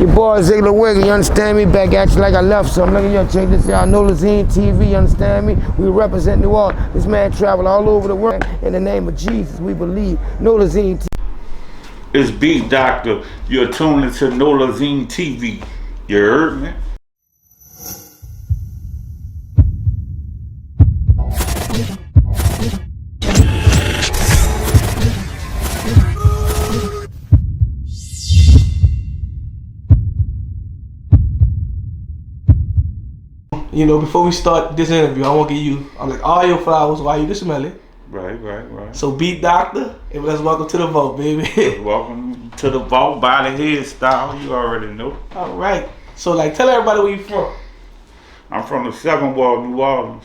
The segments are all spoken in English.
Your boy Ziggler Wigger, you understand me? Back at you like I left some. Look at you, check this out. Nolazine TV, you understand me? We represent New Orleans. This man travel all over the world. In the name of Jesus, we believe. Nolazine TV. It's Beat Doctor. You're tuned into Nolazine TV. You heard me? You know, before we start this interview, I want to give you, all your flowers while you can smell it. Right. So, Beat Doctor, and let's welcome to the vault, baby. Welcome to the vault by the head style. You already know. All right. So, tell everybody where you from. I'm from the 7th Ward, New Orleans.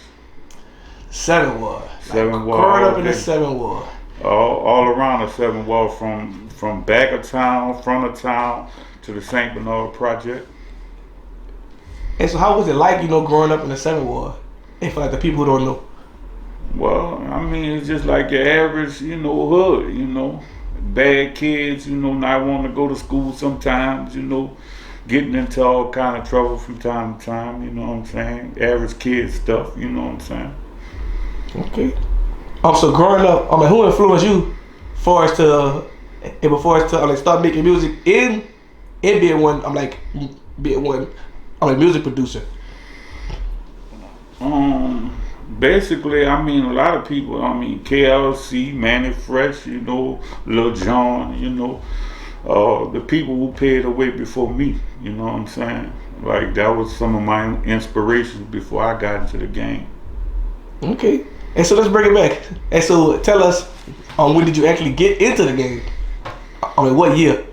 7th Ward. 7th Ward. Growing up in the 7th Ward. All around the 7th Ward, from back of town, front of town, to the St. Bernard Project. And so, how was it like, growing up in the 7th Ward? And for the people who don't know. Well, I mean, it's just like your average, hood, bad kids, not wanting to go to school sometimes, getting into all kind of trouble from time to time, you know what I'm saying? Average kid stuff, you know what I'm saying? Okay. So growing up, who influenced you before to start making music and being one, music producer? Basically, a lot of people, KLC, Manny Fresh, Lil Jon, the people who paved the way before me, you know what I'm saying? Like, that was some of my inspirations before I got into the game. Okay. And so let's bring it back. And so tell us, when did you actually get into the game? What year?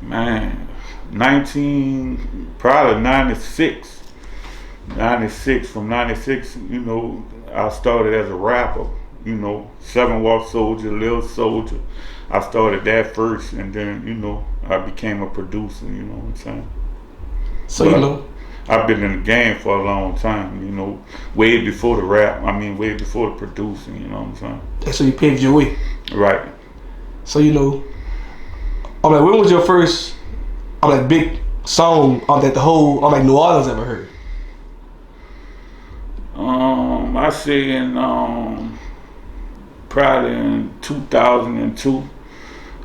Man, probably 96. 96, from 96, I started as a rapper, 7 Ward Soldier, Lil Soldier. I started that first, and then, I became a producer, you know what I'm saying? So, I've been in the game for a long time, way before the rap, way before the producing, you know what I'm saying? And so you paved your way. Right. So, when was your first, big song that the whole, New Orleans ever heard? I say in probably in 2002,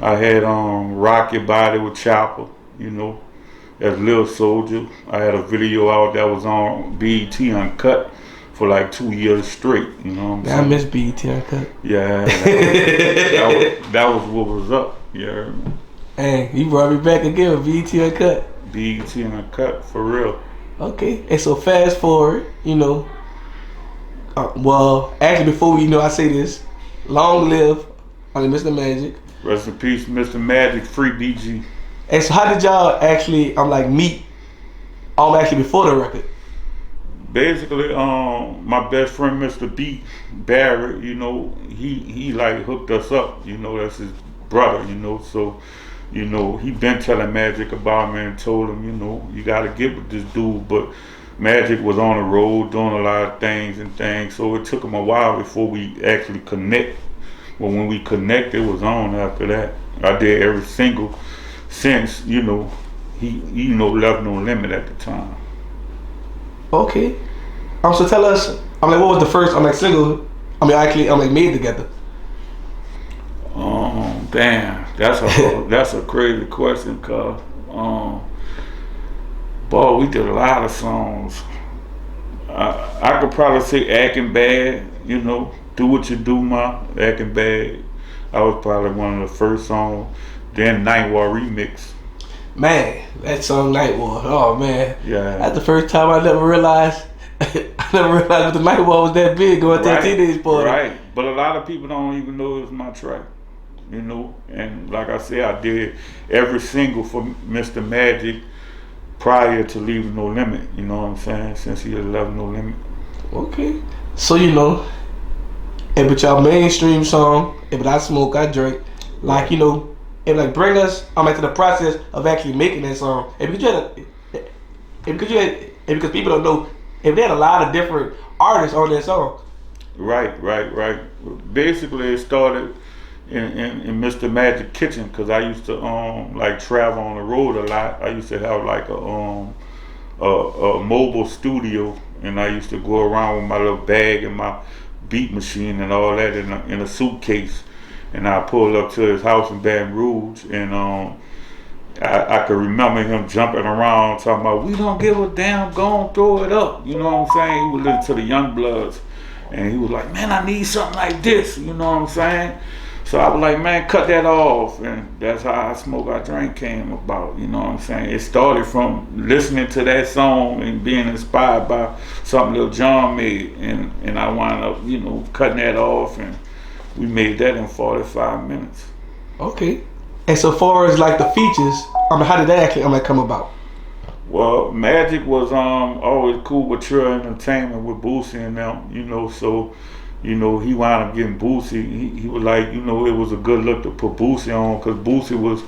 I had Rock Your Body with Chopper, as Lil Soldier. I had a video out that was on BET Uncut for like 2 years straight, you know what I'm saying? I miss BET Uncut. Yeah, that was what was up, yeah. Hey, you brought me back again with BET Uncut. BET Uncut, for real. Okay, and so fast forward, well, actually, before I say this, long live Mr. Magic. Rest in peace, Mr. Magic, free BG. And so, how did y'all actually, meet? Actually, before the record. Basically, my best friend, Mr. B Barrett, he like hooked us up. That's his brother. So, he been telling Magic about me and told him, you got to get with this dude, but Magic was on the road doing a lot of things, so it took him a while before we actually connect. But when we connected, it was on after that. I did every single since, he left No Limit at the time. Okay. So tell us, what was the first, single, made together? Damn, that's a crazy question, cause, boy, we did a lot of songs. I could probably say Acting Bad, Do What You Do, Ma, Acting Bad. I was probably one of the first songs. Then Night War Remix. Man, that song Night War, oh man. Yeah. That's the first time I never realized that the Night War was that big going to a teenage party. Right, but a lot of people don't even know it was my track. And like I said, I did every single for Mr. Magic prior to leaving No Limit, you know what I'm saying, since he had left No Limit. Okay. So, but y'all mainstream song, If I Smoke, I Drink, bring us to the process of actually making that song. Because people don't know, if they had a lot of different artists on that song. Right. Basically, it started, in Mr. Magic Kitchen, because I used to like travel on the road a lot. I used to have like a mobile studio, and I used to go around with my little bag and my beat machine and all that in a suitcase, and I pulled up to his house in Baton Rouge, and I could remember him jumping around talking about, we don't give a damn, go and throw it up, you know what I'm saying? He was listening to the Young Bloods, and he was like, man, I need something like this, you know what I'm saying? So I was like, man, cut that off, and that's how I Smoke I Drink came about, you know what I'm saying? It started from listening to that song and being inspired by something Lil Jon made, and I wound up, you know, cutting that off, and we made that in 45 minutes. Okay. And so far as like the features, how did that actually come about? Well, Magic was always cool with Trill Entertainment with Boosie and them, you know, so, you know, he wound up getting Boosie. He was like, you know, it was a good look to put Boosie on, because Boosie was,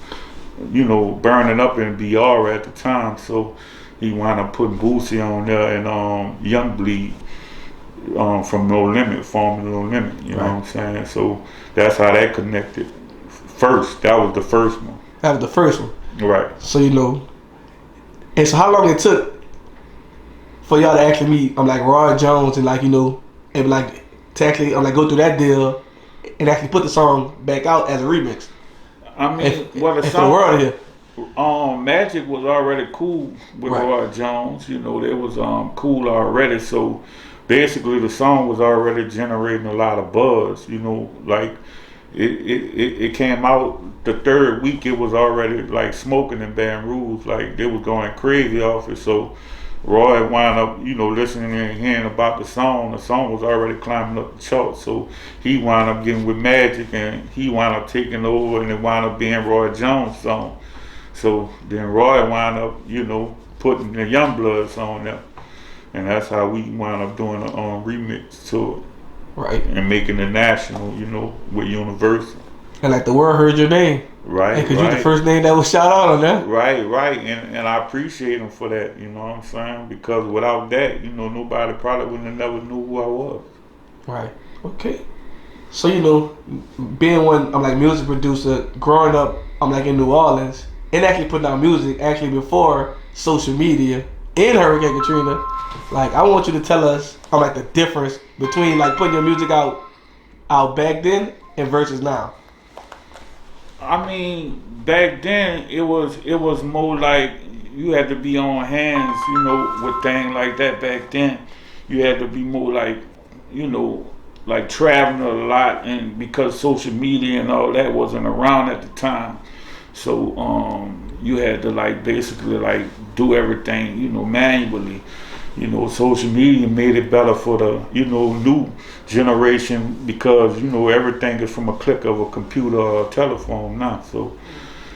you know, burning up in BR at the time, so he wound up putting Boosie on there, and Young Bleed from No Limit, formerly No Limit, you know what I'm saying? So that's how that connected. First, that was the first one. That was the first one. Right. So, you know, and so how long it took for y'all to actually meet, like Roy Jones, and like, you know, and like to actually go through that deal and actually put the song back out as a remix? I mean, well, the song, song, the world here. Magic was already cool with Roy Jones. You know, it was cool already. So basically, the song was already generating a lot of buzz. You know, like it came out the third week. It was already like smoking in Baton Rouge. Like they was going crazy off it. So Roy wound up, you know, listening and hearing about the song. The song was already climbing up the charts, so he wound up getting with Magic, and he wound up taking over, and it wound up being Roy Jones' song. So then Roy wound up, you know, putting the Young Bloods on there, and that's how we wound up doing a remix to it, right? And making it national, you know, with Universal. And like the world heard your name. Right, because you're the first name that was shout out on that. Right, and I appreciate him for that, you know what I'm saying? Because without that, you know, nobody probably would have never knew who I was. Right, okay. So, you know, being one, I'm like music producer, growing up, I'm like in New Orleans, and actually putting out music actually before social media and Hurricane Katrina. Like, I want you to tell us, I'm like the difference between like putting your music out back then and versus now. I mean, back then it was more like you had to be on hands, you know, with things like that. Back then, you had to be more like, you know, like traveling a lot, and because social media and all that wasn't around at the time, so you had to like basically like do everything, you know, manually. You know, social media made it better for the, you know, new generation, because, you know, everything is from a click of a computer or a telephone now. So,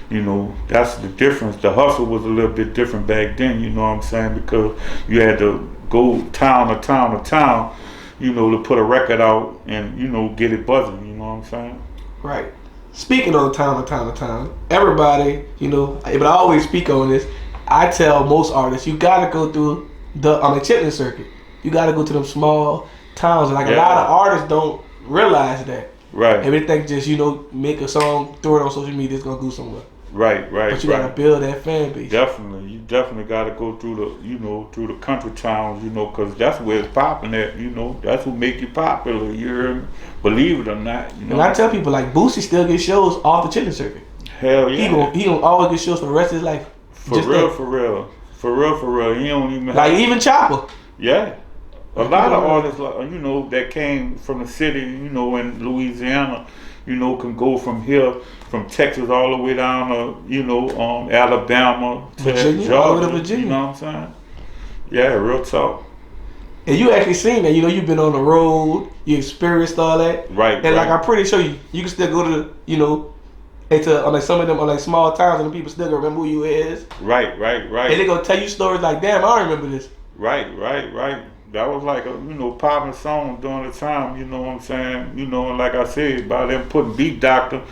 you know, that's the difference. The hustle was a little bit different back then, you know what I'm saying, because you had to go town to town to town, you know, to put a record out and, you know, get it buzzing, you know what I'm saying? Right. Speaking of town to town to town, everybody, you know, but I always speak on this, I tell most artists, you gotta go through on the chitlin circuit. You gotta go to them small towns. Like a lot of artists don't realize that. Right. And they think just, you know, make a song, throw it on social media, it's gonna go somewhere. Right. But you gotta build that fan base. Definitely. You definitely gotta go through the, you know, through the country towns, you know, because that's where it's popping at, you know. That's what make you popular. You hear me? Believe it or not, you know. And I tell people, like, Boosie still gets shows off the chitlin circuit. Hell yeah. He gonna always get shows for the rest of his life. For real. He don't even like even Chopper. Yeah. A lot of artists, you know, that came from the city, you know, in Louisiana, you know, can go from here, from Texas all the way down to, you know, Alabama to Virginia, Georgia. all the way to Virginia. You know what I'm saying? Yeah, real talk. And you actually seen that, you know, you've been on the road, you experienced all that. Right. And like I'm pretty sure you can still go to, you know, into like some of them on like small towns, and the people still gonna remember who you is. Right. And they gonna tell you stories like, damn, I remember this. Right. That was like a, you know, popping song during the time, you know what I'm saying? You know, and like I said, by them putting Beat Doctor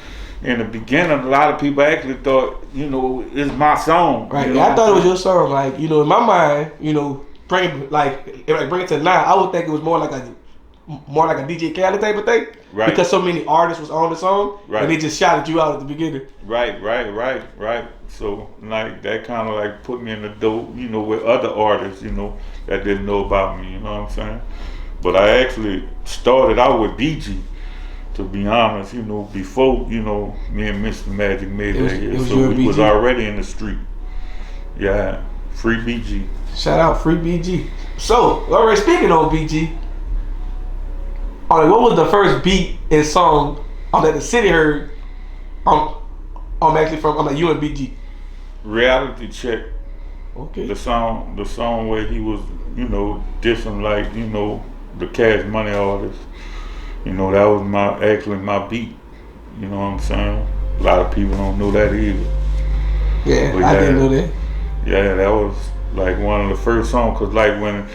in the beginning, a lot of people actually thought, you know, it's my song. Right. You know I thought it was your song. Like, you know, in my mind, you know, bring it to now, I would think it was more like more like a DJ Khaled type of thing? Right. Because so many artists was on the song, Right. and they just shouted you out at the beginning. Right. So like that kind of like put me in the door, you know, with other artists, you know, that didn't know about me. You know what I'm saying? But I actually started out with BG. To be honest, you know, before, you know, me and Mr. Magic made that here. So we was already in the street. Yeah, free BG. Shout out free BG. So, alright, speaking of BG, alright, what was the first beat and song that the city heard actually from you and BG? Reality Check. Okay. The song where he was, you know, dissing like, you know, the Cash Money artists. You know, that was my beat. You know what I'm saying? A lot of people don't know that either. Yeah, I didn't know that. Yeah, that was like one of the first songs. Cause like when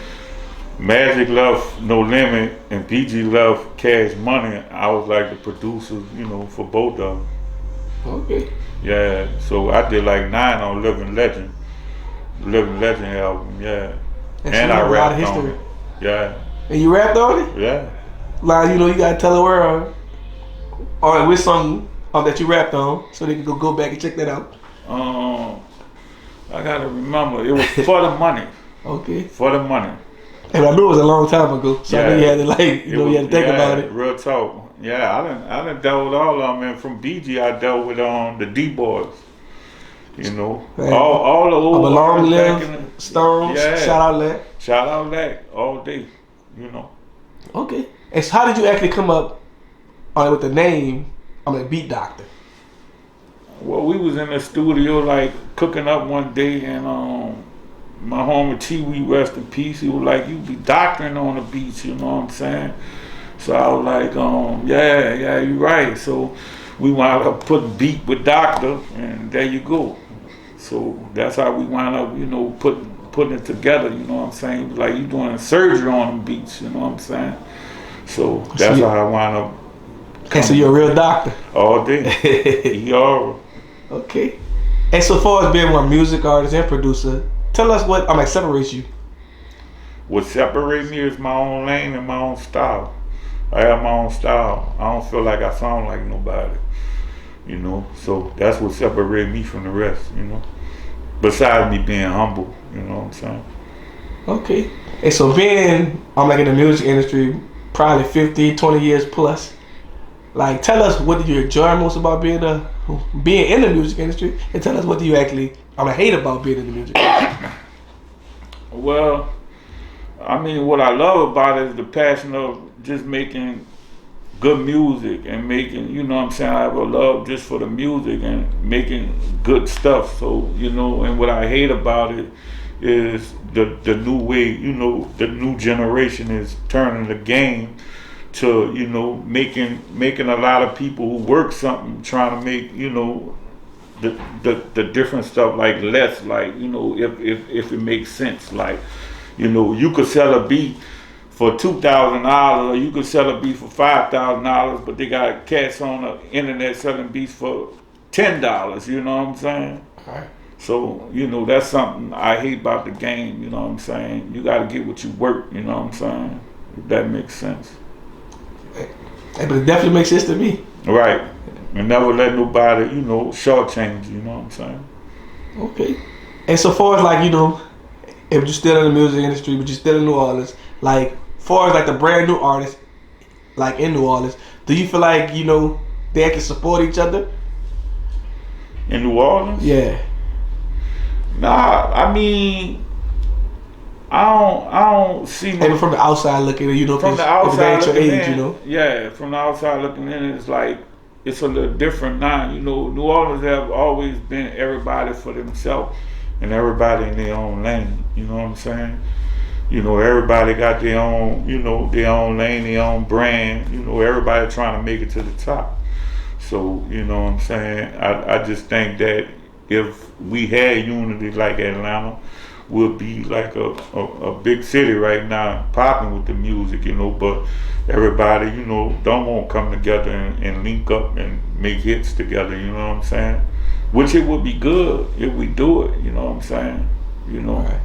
Magic left No Limit and BG left Cash Money, I was like the producer, you know, for both of them. Okay. Yeah, so I did like 9 on Living Legend album. Yeah, and I rapped on it. Yeah. And you rapped on it? Yeah. Like, you know, you gotta tell the world which song that you rapped on, so they can go back and check that out. I gotta remember, it was For the Money. Okay. For the Money. And I knew it was a long time ago, so I know you had to you had to think about it. Real talk. Yeah, I done dealt with all of them, and from BG I dealt with the D-Boys. You know, man, all the old Long Live Stones. Yeah. Shout out that all day. You know. Okay. And so how did you actually come up with the name? Beat Doctor. Well, we was in the studio like cooking up one day, and my homie T-Wee, rest in peace, he was like, "You be doctoring on the beats," you know what I'm saying? So I was like, yeah, you're right. So we wound up putting beat with Doctor, and there you go. So that's how we wound up, you know, putting it together, you know what I'm saying? It was like you doing surgery on them beats, you know what I'm saying? So that's how I wound up. And so you're a real doctor. All day. ER. Okay. And so far as being one music artist and producer, tell us what separates you. What separates me is my own lane and my own style. I have my own style. I don't feel like I sound like nobody. You know, so that's what separates me from the rest, you know. Besides me being humble, you know what I'm saying? Okay. And so being in the music industry, probably 15, 20 years plus, like tell us what do you enjoy most about being in the music industry, and tell us what do you actually hate about being in the music industry. Well, I mean, what I love about it is the passion of just making good music and making, you know what I'm saying, I have a love just for the music and making good stuff. So, you know, and what I hate about it is the new way, you know, the new generation is turning the game to, you know, making a lot of people who work something trying to make, you know, the different stuff like less, like, you know, if it makes sense. Like, you know, you could sell a beat for $2,000, or you could sell a beat for $5,000, but they got cats on the internet selling beats for $10. You know what I'm saying? Right. So, you know, that's something I hate about the game. You know what I'm saying? You got to get what you work. You know what I'm saying? If that makes sense. But it definitely makes sense to me. Right. And never let nobody, you know, shortchange. You know what I'm saying? Okay. And so far as like, you know, if you're still in the music industry, but you're still in New Orleans, like, far as like the brand new artists, like in New Orleans, do you feel like, you know, they can support each other? In New Orleans? Yeah. Nah, I mean, I don't see. Maybe from the outside looking in, you know, from the outside looking age, in, you know. Yeah, from the outside looking in, it's like it's a little different now. You know, New Orleans have always been everybody for themselves and everybody in their own lane. You know what I'm saying? You know, everybody got their own, you know, their own lane, their own brand. You know, everybody trying to make it to the top. So, you know what I'm saying? I just think that if we had unity like Atlanta, we'll be like a big city right now, popping with the music, you know, but everybody, you know, don't want to come together and link up and make hits together, you know what I'm saying? Which it would be good if we do it, you know what I'm saying? You know. Right.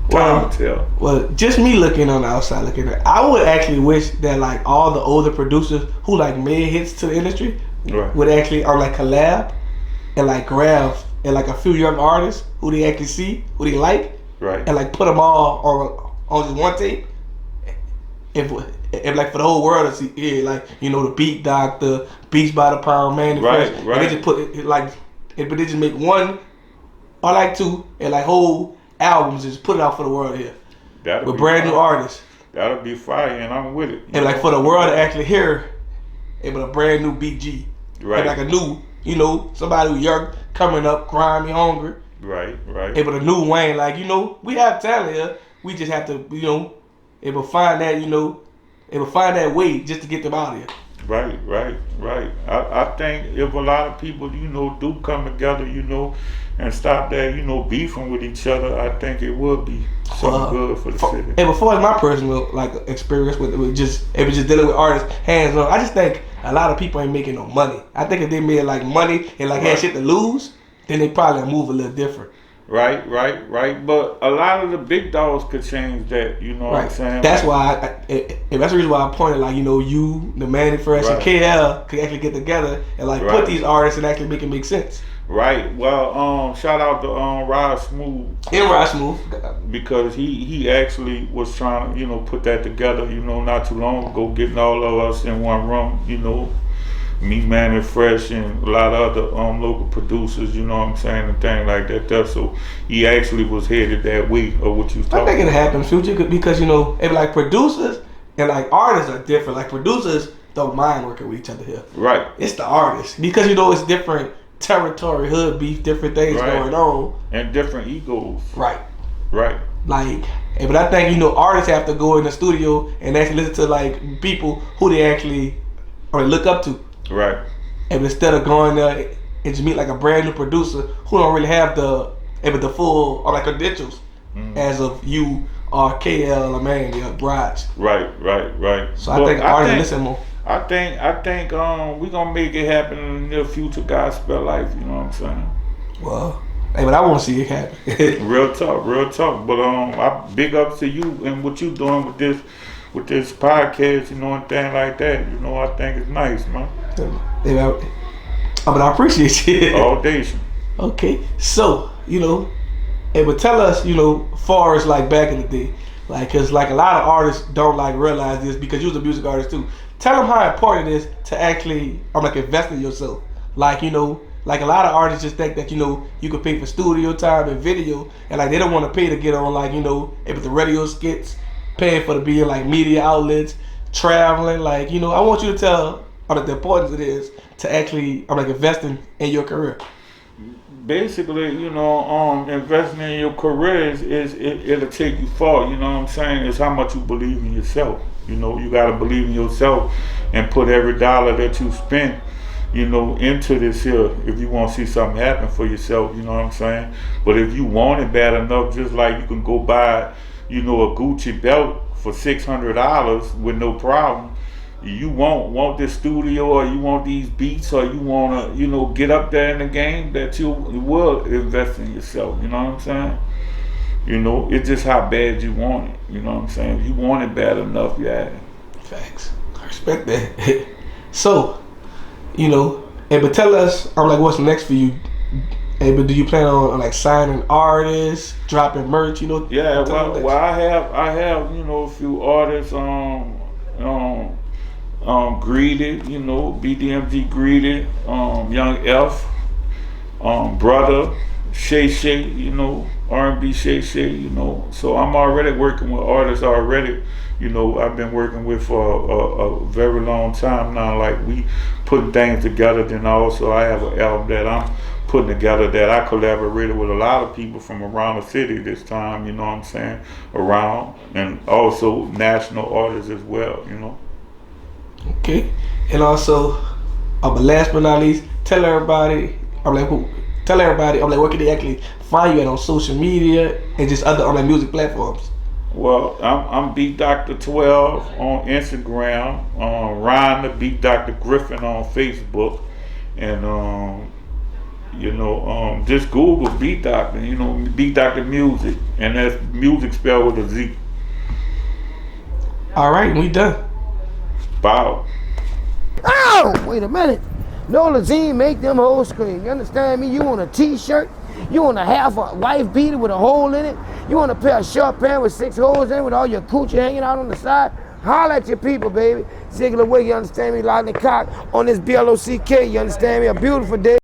Time will tell. Well, just me looking on the outside looking at it, I would actually wish that like all the older producers who like made hits to the industry would actually like collab and like grab and like a few young artists who they actually see, who they like, Right. and like put them all on just one tape. If like for the whole world to see, yeah, like the Beat Doctor, Beats by the Pound, Man, Right. and they just put it like, but they just make one or like two and like whole albums and just put it out for the world here with brand new artists. That'll be fire, and I'm with it. And like for the world to actually hear it with a brand new BG, Right. and like a new, somebody who young coming up, grimy, hungry. Right. And with a new Wayne, like we have talent here. We just have to, able find that, able find that way just to get them out of here. Right. I think if a lot of people, do come together, and stop that, beefing with each other, I think it would be something good for the city. And before as my personal experience with just dealing with artists hands on, I just think a lot of people ain't making no money. I think if they made like money and like had shit to lose, then they probably move a little different. Right. But a lot of the big dogs could change that. You know what I'm saying? That's why. That's the reason why I pointed you, the Manny Fresh, and KL could actually get together and like put these artists and actually make it make sense. Right. Well, shout out to Rod Smooth. And Rod Smooth, because he actually was trying to put that together. Not too long ago, getting all of us in one room. Me, Manny Fresh, and a lot of other local producers, you know what I'm saying, and things like that. So he actually was headed that way of what you was talking about. I think it'll happen, future, because if like producers and like artists are different. Like producers don't mind working with each other here. Right. It's the artists because it's different territory, hood beef, different things going on, and different egos. Right. Like, but I think artists have to go in the studio and actually listen to like people who they actually look up to. Right. And instead of going there and just meet like a brand new producer who don't really have the full or like credentials as of you or KL or Manny or Braj. Right. So I think artists listen more. I think we gonna make it happen in the near future. Gospel life, you know what I'm saying? Well, but I want to see it happen. Real talk. But I big up to you and what you doing with this podcast, and things like that. I think it's nice, man. But I appreciate you. All day. Okay, so but tell us, far as like back in the day, like, cause like a lot of artists don't like realize this because you was a music artist too. Tell them how important it is to actually, invest in yourself. Like like a lot of artists just think that you could pay for studio time and video, and like they don't want to pay to get on like with the radio skits, paying for to be in like media outlets, traveling. Like I want you to tell the importance it is to actually investing in your career. Basically, investing in your career it'll take you far. You know what I'm saying? It's how much you believe in yourself. You gotta believe in yourself and put every dollar that you spend, into this here. If you want to see something happen for yourself, you know what I'm saying. But if you want it bad enough, just like you can go buy, a Gucci belt for $600 with no problem. You want this studio, or you want these beats, or you want to, get up there in the game, that you will invest in yourself. You know what I'm saying? It's just how bad you want it. You know what I'm saying? If you want it bad enough, yeah. Facts. I respect that. So, but tell us, what's next for you? But do you plan on like signing artists, dropping merch? Yeah. Well, I have a few artists greeted, BDMG greeted, Young F, Brother, Shay, R&B Shay, so I'm already working with artists already, I've been working with for a very long time now, like we putting things together. Then also I have an album that I'm putting together that I collaborated with a lot of people from around the city this time, around, and also national artists as well, Okay, and also, but last but not least, tell everybody, where can they actually find you at on social media and just other music platforms? Well, I'm Beat Dr. 12 on Instagram, Ryan the Beat Dr. Griffin on Facebook, and You know, just Google Beat Doctor. You know, Beat Doctor Music, and that's music spelled with a Z. All right, we done. Bow. Oh, wait a minute. Nolazine make them hoes scream. You understand me? You want a t-shirt? You want a half a wife beater with a hole in it? You want a pair of short pants with 6 holes in it with all your coochie hanging out on the side? Holla at your people, baby. Ziggler way, you understand me? Lock the cock on this BLOCK, you understand me? A beautiful day.